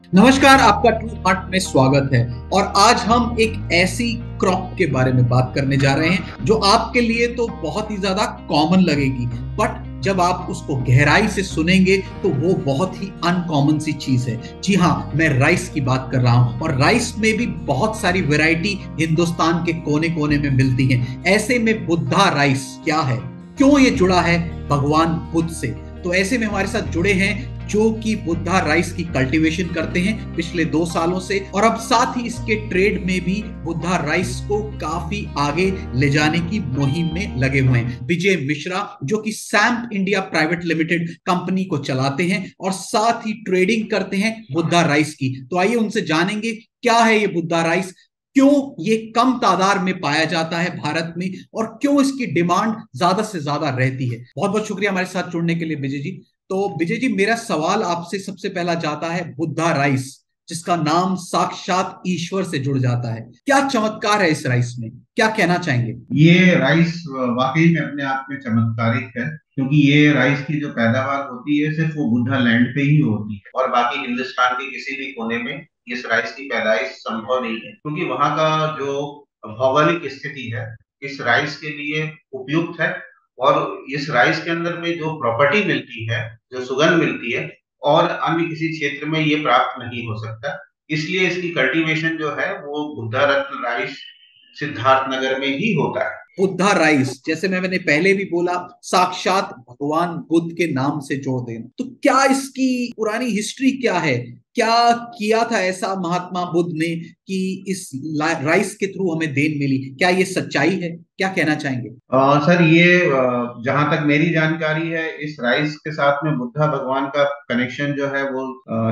नमस्कार, आपका true heart में स्वागत है। और आज हम एक ऐसी क्रॉप के बारे में बात करने जा रहे हैं जो आपके लिए तो बहुत ही ज्यादा कॉमन लगेगी, बट जब आप उसको गहराई से सुनेंगे तो वो बहुत ही अनकॉमन सी चीज है। जी हाँ, मैं राइस की बात कर रहा हूं। और राइस में भी बहुत सारी वैरायटी हिंदुस्तान के कोने कोने में मिलती है। ऐसे में बुद्धा राइस क्या है, क्यों ये जुड़ा है भगवान बुद्ध से? तो ऐसे में हमारे साथ जुड़े हैं जो कि बुद्धा राइस की कल्टीवेशन करते हैं पिछले 2 सालों से, और अब साथ ही इसके ट्रेड में भी बुद्धा राइस को काफी आगे ले जाने की मुहिम में लगे हुए हैं। विजय मिश्रा, जो कि SAMP India private limited company को चलाते हैं और साथ ही ट्रेडिंग करते हैं बुद्धा राइस की। तो आइए उनसे जानेंगे क्या है ये बुद्धा राइस, क्यों ये कम तादाद में पाया जाता है भारत में, और क्यों इसकी डिमांड ज्यादा से ज्यादा रहती है। बहुत बहुत शुक्रिया हमारे साथ जुड़ने के लिए विजय जी। तो विजय जी, मेरा सवाल आपसे सबसे पहला जाता है बुद्धा राइस, जिसका नाम साक्षात ईश्वर से जुड़ जाता है। क्या चमत्कार है इस राइस में, क्या कहना चाहेंगे? ये राइस वाकई में अपने आप में चमत्कारिक है, क्योंकि ये राइस की जो पैदावार होती है सिर्फ वो बुद्धा लैंड पे ही होती है और बाकी हिंदुस्तान के किसी भी कोने में इस राइस की पैदाइश संभव नहीं है, क्योंकि वहाँ का जो भौगोलिक स्थिति है इस राइस के लिए उपयुक्त है। और इस राइस के अंदर में जो प्रॉपर्टी मिलती है, जो सुगंध मिलती है, और अन्य किसी क्षेत्र में ये प्राप्त नहीं हो सकता। इसलिए इसकी कल्टीवेशन जो है वो बुद्धा रत्न राइस सिद्धार्थ नगर में ही होता है। बुद्धा राइस, जैसे मैंने पहले भी बोला, साक्षात भगवान बुद्ध के नाम से जोड़ देना। तो क्या इसकी पुरानी हिस्ट्री क्या है? क्या किया था ऐसा महात्मा बुद्ध ने कि इस राइस के थ्रू हमें देन मिली? क्या ये सच्चाई है, क्या कहना चाहेंगे? सर, ये जहां तक मेरी जानकारी है, इस राइस के साथ में बुद्धा भगवान का कनेक्शन जो है वो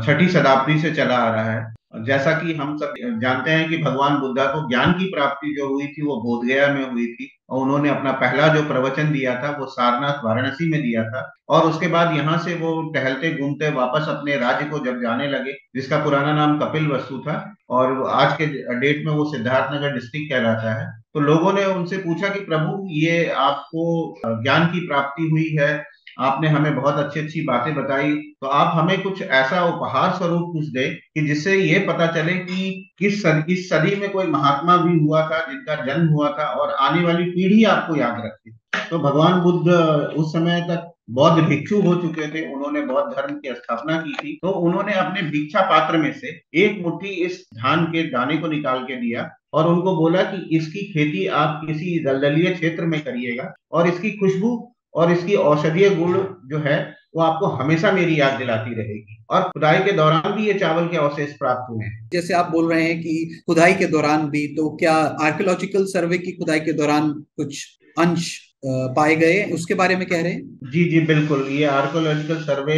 छठी शताब्दी से चला आ रहा है। जैसा कि हम सब जानते हैं कि भगवान बुद्धा को ज्ञान की प्राप्ति जो हुई थी वो बोध गया में हुई थी, और उन्होंने अपना पहला जो प्रवचन दिया था वो सारनाथ वाराणसी में दिया था। और उसके बाद यहाँ से वो टहलते घूमते वापस अपने राज्य को जब जाने लगे, जिसका पुराना नाम कपिल वस्तु था और आज के डेट में वो सिद्धार्थनगर डिस्ट्रिक्ट कहलाता है, तो लोगों ने उनसे पूछा कि प्रभु, ये आपको ज्ञान की प्राप्ति हुई है, आपने हमें बहुत अच्छी अच्छी बातें बताई, तो आप हमें कुछ ऐसा उपहार स्वरूप कुछ दे कि जिससे ये पता चले कि किस सदी में कोई महात्मा भी हुआ था जिनका जन्म हुआ था और आने वाली पीढ़ी आपको याद रखे। तो भगवान बुद्ध उस समय तक बौद्ध भिक्षु हो चुके थे, उन्होंने बौद्ध धर्म की स्थापना की थी, तो उन्होंने अपने भिक्षा पात्र में से एक मुट्ठी इस धान के दाने को निकाल के दिया और उनको बोला कि इसकी खेती आप किसी दलदलीय क्षेत्र में करिएगा, और इसकी खुशबू और इसकी औषधीय गुण जो है वो आपको हमेशा मेरी याद दिलाती रहेगी। और खुदाई के दौरान भी ये चावल के अवशेष प्राप्त हुए हैं। जैसे आप बोल रहे हैं कि खुदाई के दौरान भी, तो क्या आर्कियोलॉजिकल सर्वे की खुदाई के दौरान कुछ अंश पाए गए, उसके बारे में कह रहे हैं? जी जी बिल्कुल, ये आर्कोलॉजिकल सर्वे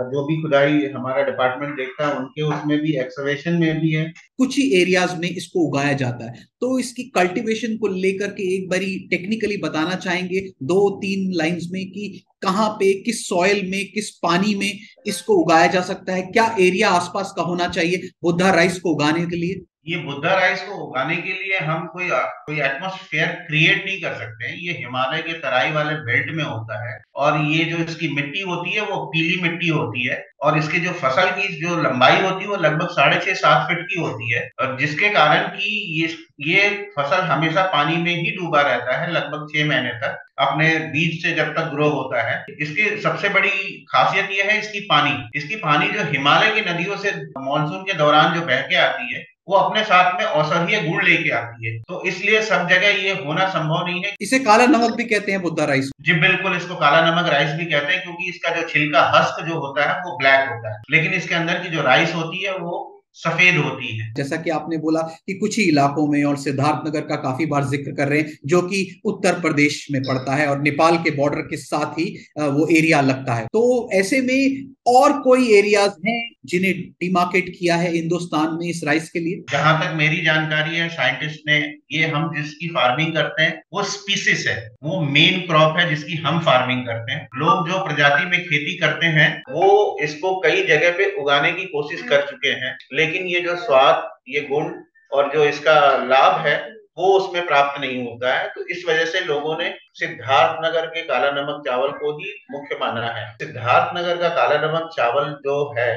जो भी खुदाई हमारा डिपार्टमेंट देखता है उनके उसमें भी एक्सकवेशन में भी है। कुछ ही एरियाज में इसको उगाया जाता है, तो इसकी कल्टीवेशन को लेकर के एक बारी टेक्निकली बताना चाहेंगे 2-3 लाइंस में कि कहाँ पे, किस सॉइल में, किस पानी में इसको उगाया जा सकता है? क्या एरिया आसपास का होना चाहिए बुद्धा राइस को उगाने के लिए? ये बुद्धा राइस को उगाने के लिए हम कोई कोई एटमॉस्फेयर क्रिएट नहीं कर सकते हैं। ये हिमालय के तराई वाले बेल्ट में होता है, और ये जो इसकी मिट्टी होती है वो पीली मिट्टी होती है, और इसके जो फसल की जो लंबाई होती है वो लगभग 6.5-7 फीट की होती है, और जिसके कारण कि ये फसल हमेशा पानी में ही डूबा रहता है लगभग 6 महीने तक, अपने बीज से जब तक ग्रो होता है। इसकी सबसे बड़ी खासियत यह है इसकी पानी जो हिमालय की नदियों से मानसून के दौरान जो बह के आती है वो अपने साथ में औषधीय गुण लेके आती है, तो इसलिए सब जगह ये होना संभव नहीं है। इसे काला नमक भी कहते हैं बुद्धा राइस। जी बिल्कुल, इसको काला नमक राइस भी कहते हैं, क्योंकि इसका जो छिलका हस्क जो होता है वो ब्लैक होता है, लेकिन इसके अंदर की जो राइस होती है वो सफेद होती है। जैसा कि आपने बोला कि कुछ ही इलाकों में, और सिद्धार्थनगर का काफी बार जिक्र कर रहे हैं, जो कि उत्तर प्रदेश में पड़ता है और नेपाल के बॉर्डर के साथ ही वो एरिया लगता है। तो ऐसे में और कोई एरियाज हैं जिन्हें डिमार्केट किया है हिंदुस्तान में इस राइस के लिए? जहां तक मेरी जानकारी है, साइंटिस्ट ने, ये हम जिसकी फार्मिंग करते हैं वो स्पीसीज है, वो मेन क्रॉप है जिसकी हम फार्मिंग करते हैं। लोग जो प्रजाति में खेती करते हैं वो इसको कई जगह पे उगाने की कोशिश कर चुके हैं, लेकिन ये जो स्वाद, ये गुण और जो इसका लाभ है वो उसमें प्राप्त नहीं होता है। तो इस वजह से लोगों ने सिद्धार्थ नगर के काला नमक चावल को ही मुख्य माना है। सिद्धार्थ नगर का काला नमक चावल जो है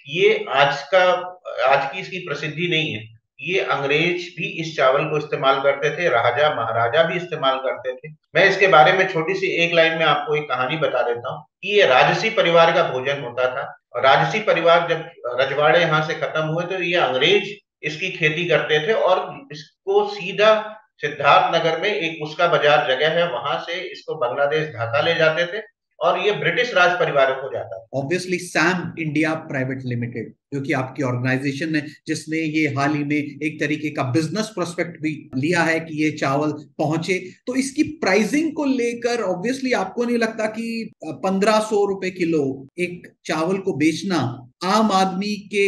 ये आज की इसकी प्रसिद्धि नहीं है। ये अंग्रेज भी इस चावल को इस्तेमाल करते थे, राजा महाराजा भी इस्तेमाल करते थे। मैं इसके बारे में छोटी सी एक लाइन में आपको एक कहानी बता देता हूँ कि ये राजसी परिवार का भोजन होता था। और राजसी परिवार जब रजवाड़े यहाँ से खत्म हुए तो ये अंग्रेज इसकी खेती करते थे और इसको सीधा सिद्धार्थ नगर में एक उसका बाजार जगह है, वहां से इसको बांग्लादेश ढाका ले जाते थे और ये ब्रिटिश राज परिवारों को जाता था। Obviously Sam India private limited जो कि आपकी ऑर्गेनाइजेशन है, जिसने ये हाल ही में एक तरीके का बिजनेस प्रोस्पेक्ट भी लिया है कि ये चावल पहुंचे, तो इसकी प्राइसिंग को लेकर ऑब्वियसली आपको नहीं लगता कि 1500 रुपए किलो एक चावल को बेचना आम आदमी के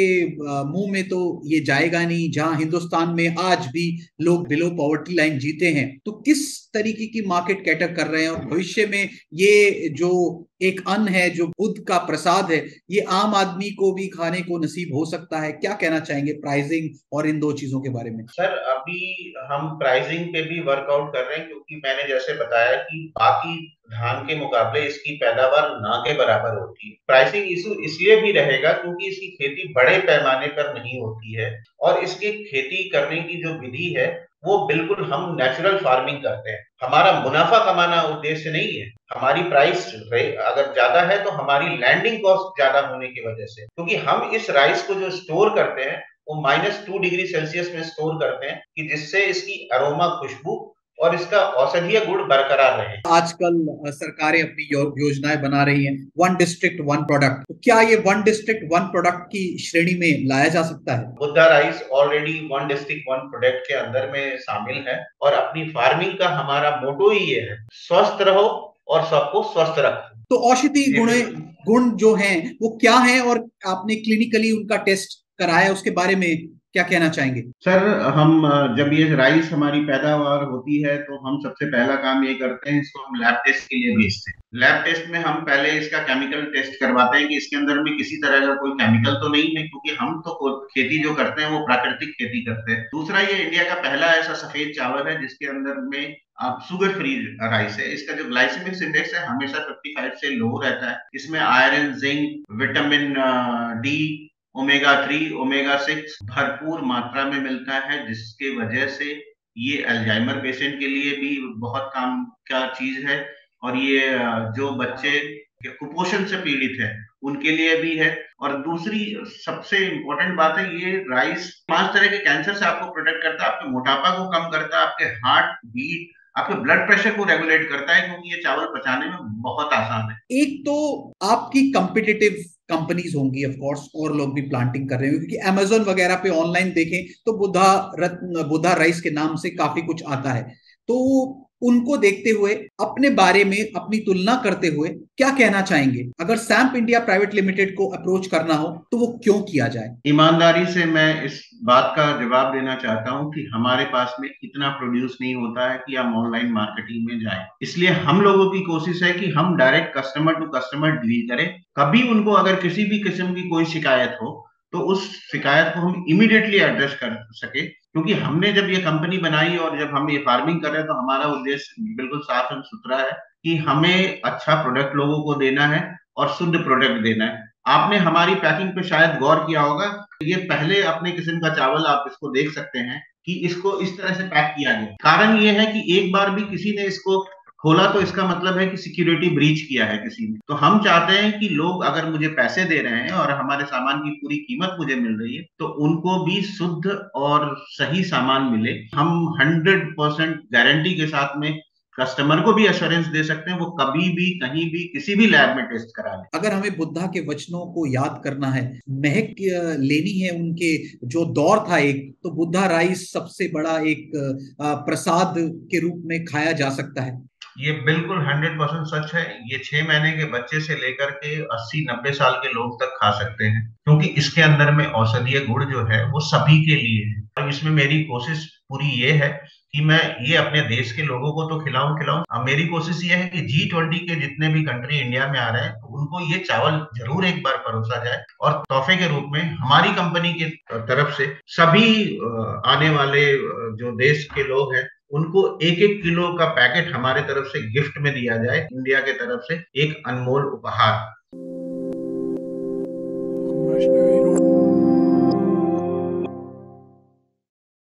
मुंह में तो ये जाएगा नहीं, जहां हिंदुस्तान में आज भी लोग बिलो पॉवर्टी लाइन जीते हैं। तो किस तरीके की मार्केट कैटर कर रहे हैं और भविष्य में ये जो एक अन्न है, जो बुद्ध का प्रसाद है, ये आम आदमी को भी खाने को नसीब हो सकता है? क्या कहना चाहेंगे प्राइसिंग और इन दो चीजों के बारे में? सर अभी हम प्राइसिंग पे भी वर्कआउट कर रहे हैं, क्योंकि मैंने जैसे बताया कि बाकी धान के मुकाबले इसकी पैदावार ना के बराबर होती है। प्राइसिंग इशू इसलिए भी रहेगा क्योंकि इसकी खेती बड़े पैमाने पर नहीं होती है और इसकी खेती करने की जो विधि है वो बिल्कुल हम नेचुरल फार्मिंग करते हैं। हमारा मुनाफा कमाना उद्देश्य नहीं है। हमारी प्राइस अगर ज्यादा है तो हमारी लैंडिंग कॉस्ट ज्यादा होने की वजह से, क्योंकि हम इस राइस को जो स्टोर करते हैं वो -2 डिग्री सेल्सियस में स्टोर करते हैं कि जिससे इसकी अरोमा, खुशबू और इसका औषधीय गुण बरकरार रहे। आजकल सरकारें अपनी योजनाएं बना रही हैं, वन डिस्ट्रिक्ट वन प्रोडक्ट, तो क्या ये वन डिस्ट्रिक्ट वन प्रोडक्ट की श्रेणी में लाया जा सकता है? Buddha rice already one district one product के अंदर में शामिल है और अपनी फार्मिंग का हमारा मोटो ही ये है, स्वस्थ रहो और सबको स्वस्थ रखो। तो औषधि गुण जो हैं वो क्या हैं, और आपने क्लिनिकली उनका टेस्ट कराया, उसके बारे में क्या कहना चाहेंगे? सर हम जब ये राइस हमारी पैदावार होती है तो हम सबसे पहला काम ये करते हैं, इसको हम लैब टेस्ट के लिए भेजते हैं। लैब टेस्ट में हम पहले इसका केमिकल टेस्ट करवाते हैं कि इसके अंदर में किसी तरह का कोई केमिकल तो नहीं है, क्योंकि हम तो खेती जो करते हैं वो प्राकृतिक खेती करते हैं। दूसरा, ये इंडिया का पहला ऐसा सफेद चावल है जिसके अंदर में आप शुगर फ्री राइस है। इसका जो ग्लाइसेमिक इंडेक्स है हमेशा 55 से लो रहता है। इसमें iron, zinc, vitamin D, omega 3, omega 6 भरपूर मात्रा में मिलता है, जिसके वजह से ये अल्जाइमर पेशेंट के लिए भी बहुत काम का चीज है और ये जो बच्चे कुपोषण से पीड़ित है उनके लिए भी है। और दूसरी सबसे इम्पोर्टेंट बात है, ये राइस 5 तरह के कैंसर से आपको प्रोटेक्ट करता है, आपके मोटापा को कम करता है, आपके हार्ट बीट, आपके ब्लड प्रेशर को रेगुलेट करता है, क्योंकि ये चावल पचाने में बहुत आसान है। एक तो आपकी कंपिटिटिव कंपनीज होंगी ऑफ कोर्स, और लोग भी प्लांटिंग कर रहे होंगे, क्योंकि अमेजोन वगैरह पे ऑनलाइन देखें तो बुद्धा राइस के नाम से काफी कुछ आता है। तो उनको देखते हुए, अपने बारे में अपनी तुलना करते हुए क्या कहना चाहेंगे? अगर सैम्प इंडिया प्राइवेट लिमिटेड को अप्रोच करना हो तो वो क्यों किया जाए? ईमानदारी से मैं इस बात का जवाब देना चाहता हूं कि हमारे पास में इतना प्रोड्यूस नहीं होता है कि हम ऑनलाइन मार्केटिंग में जाएं। इसलिए हम लोगों की कोशिश है कि हम direct customer to customer deal करें। कभी उनको अगर किसी भी किस्म की कोई शिकायत हो तो उस शिकायत को हम इमीडिएटली एड्रेस कर सके, क्योंकि हमने जब ये कंपनी बनाई और जब हम ये फार्मिंग कर रहे हैं तो हमारा उद्देश्य बिल्कुल साफ और सुथरा है कि हमें अच्छा प्रोडक्ट लोगों को देना है और शुद्ध प्रोडक्ट देना है। आपने हमारी पैकिंग पे शायद गौर किया होगा, ये पहले अपने किस्म का चावल आप इसको देख सकते हैं कि इसको इस तरह से पैक किया गया। कारण ये है कि एक बार भी किसी ने इसको खोला तो इसका मतलब है कि सिक्योरिटी ब्रीच किया है किसी ने। तो हम चाहते हैं कि लोग अगर मुझे पैसे दे रहे हैं और हमारे सामान की पूरी कीमत मुझे मिल रही है तो उनको भी शुद्ध और सही सामान मिले। हम 100% गारंटी के साथ में कस्टमर को भी एश्योरेंस दे सकते हैं, वो कभी भी कहीं भी किसी भी लैब में टेस्ट करा लें। अगर हमें बुद्धा के वचनों को याद करना है, महक लेनी है उनके जो दौर था एक, तो बुद्धा राइस सबसे बड़ा एक प्रसाद के रूप में खाया जा सकता है। ये बिल्कुल 100% सच है। ये 6 महीने के बच्चे से लेकर के 80-90 साल के लोग तक खा सकते हैं, क्योंकि इसके अंदर में औषधीय गुण जो है वो सभी के लिए है। और इसमें मेरी कोशिश पूरी ये है कि मैं ये अपने देश के लोगों को तो खिलाऊं। अब मेरी कोशिश ये है कि G20 के जितने भी कंट्री इंडिया में आ रहे हैं उनको ये चावल जरूर एक बार परोसा जाए और तोहफे के रूप में हमारी कंपनी की तरफ से सभी आने वाले जो देश के लोग हैं उनको 1-1 किलो का पैकेट हमारे तरफ से गिफ्ट में दिया जाए, इंडिया के तरफ से एक अनमोल उपहार।